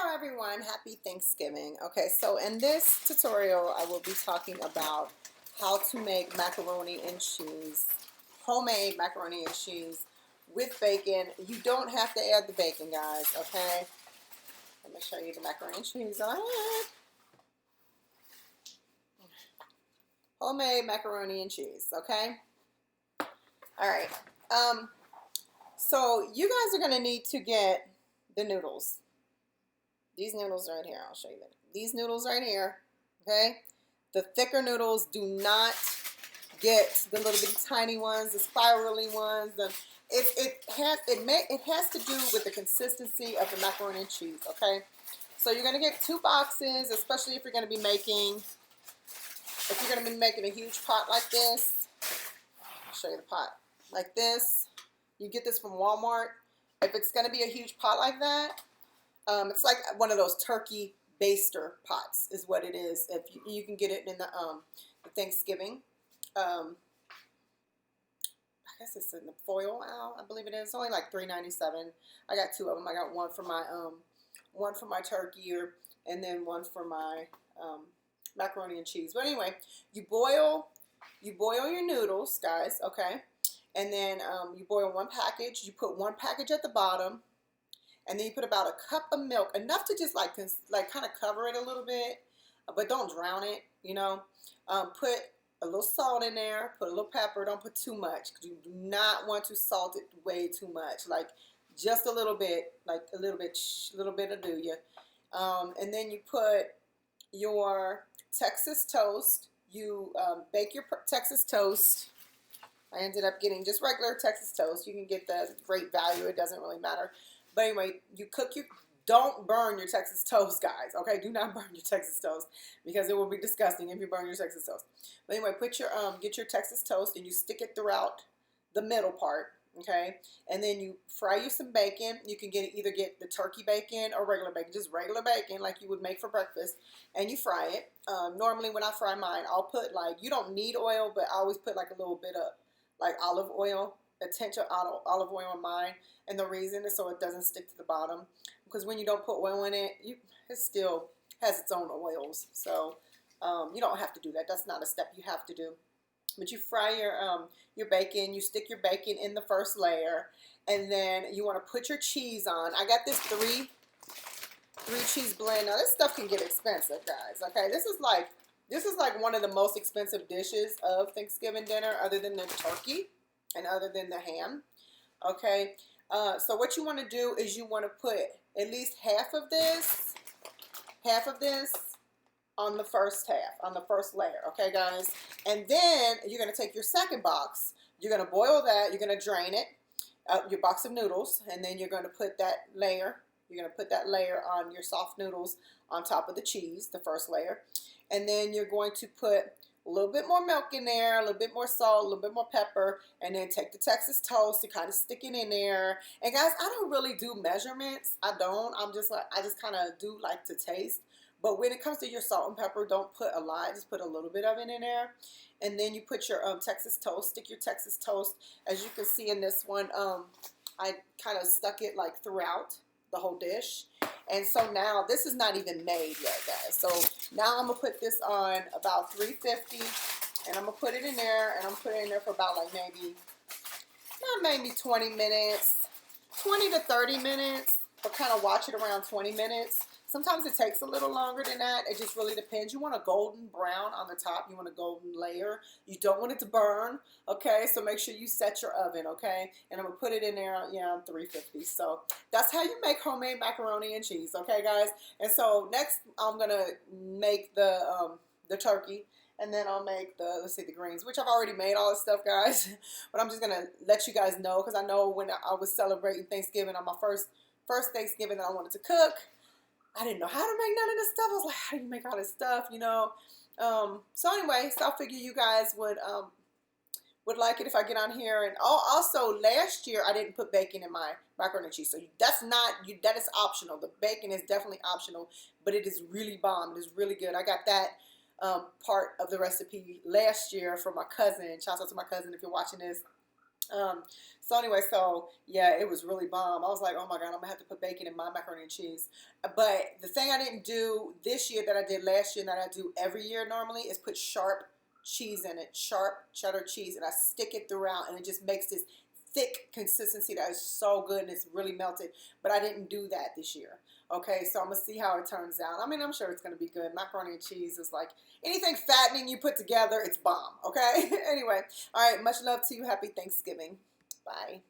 Hello everyone, happy Thanksgiving. Okay, so in this tutorial I will be talking about how to make macaroni and cheese, homemade macaroni and cheese with bacon. You don't have to add the bacon, guys, okay? Let me show you the macaroni and cheese I had. Homemade macaroni and cheese, okay? Alright, so you guys are going to need to get the noodles. These noodles right here, I'll show you that. These noodles right here, okay? The thicker noodles, do not get the little bitty tiny ones, the spirally ones. It has to do with the consistency of the macaroni and cheese, okay? So you're gonna get 2 boxes, especially if you're gonna be making a huge pot like this. I'll show you the pot like this. You get this from Walmart. If it's gonna be a huge pot like that, it's like one of those turkey baster pots is what it is. If you can get it in the Thanksgiving. I guess it's in the foil aisle, I believe it is. It's only like $3.97. I got 2 of them. I got one for my turkey, and then one for my macaroni and cheese. But anyway, you boil your noodles, guys, okay? And then you boil 1 package. You put 1 package at the bottom. And then you put about 1 cup of milk, enough to just like kind of cover it a little bit, but don't drown it, you know. Put a little salt in there, put a little pepper, don't put too much, because you do not want to salt it way too much, like just a little bit, like a little bit will do you. And then you put your Texas toast. You bake your Texas toast. I ended up getting just regular Texas toast. You can get the great value, it doesn't really matter. But anyway, don't burn your Texas toast, guys, okay? Do not burn your Texas toast, because it will be disgusting if you burn your Texas toast. But anyway, get your Texas toast and you stick it throughout the middle part, okay? And then you fry you some bacon. You can either get the turkey bacon or regular bacon, just regular bacon like you would make for breakfast, and you fry it. Normally when I fry mine, I'll put you don't need oil, but I always put like a little bit of like olive oil, a tinge of olive oil on mine. And the reason is so it doesn't stick to the bottom, because when you don't put oil in it, it still has its own oils. So you don't have to do that. That's not a step you have to do. But you fry your bacon. You stick your bacon in the first layer, and then you want to put your cheese on. I got this three cheese blend. Now this stuff can get expensive, guys. Okay, this is like one of the most expensive dishes of Thanksgiving dinner, other than the turkey and other than the ham. Okay. So what you want to do is you want to put at least half of this on the first layer, okay, guys? And then you're going to take your second box, you're going to boil that, you're going to drain it, your box of noodles, and then you're going to put that layer, on your soft noodles on top of the cheese, the first layer. And then you're going to put a little bit more milk in there, a little bit more salt, a little bit more pepper, and then take the Texas toast and kind of stick it in there. And guys, I don't really do measurements. I just kind of do like to taste. But when it comes to your salt and pepper, don't put a lot, just put a little bit of it in there. And then you put your Texas toast, stick your Texas toast. As you can see in this one, I kind of stuck it like throughout the whole dish. And so now this is not even made yet, guys. So now I'm gonna put this on about 350, and I'm gonna put it in there, and I'm gonna put it in there for about like maybe 20 minutes, 20 to 30 minutes, but kind of watch it around 20 minutes. Sometimes it takes a little longer than that. It just really depends. You want a golden brown on the top. You want a golden layer. You don't want it to burn, okay? So make sure you set your oven, okay? And I'm going to put it in there, on 350. So that's how you make homemade macaroni and cheese, okay, guys? And so next I'm going to make the turkey. And then I'll make the greens, which I've already made all this stuff, guys. But I'm just going to let you guys know, because I know when I was celebrating Thanksgiving on my first Thanksgiving that I wanted to cook, I didn't know how to make none of this stuff. I was like, how do you make all this stuff, you know? So anyway, so I figure you guys would like it if I get on here. And also, last year I didn't put bacon in my macaroni and cheese, so that is optional. The bacon is definitely optional, but it is really bomb. It is really good. I got that part of the recipe last year from my cousin. Shout out to my cousin if you're watching this. So anyway, so yeah, it was really bomb. I was like, oh my God, I'm gonna have to put bacon in my macaroni and cheese. But the thing I didn't do this year that I did last year and that I do every year normally is put sharp cheese in it, sharp cheddar cheese, and I stick it throughout, and it just makes this thick consistency that is so good and it's really melted. But I didn't do that this year. Okay, so I'm gonna see how it turns out. I mean, I'm sure it's gonna be good. Macaroni and cheese is like anything fattening you put together, it's bomb. Okay. Anyway, all right. Much love to you. Happy Thanksgiving. Bye.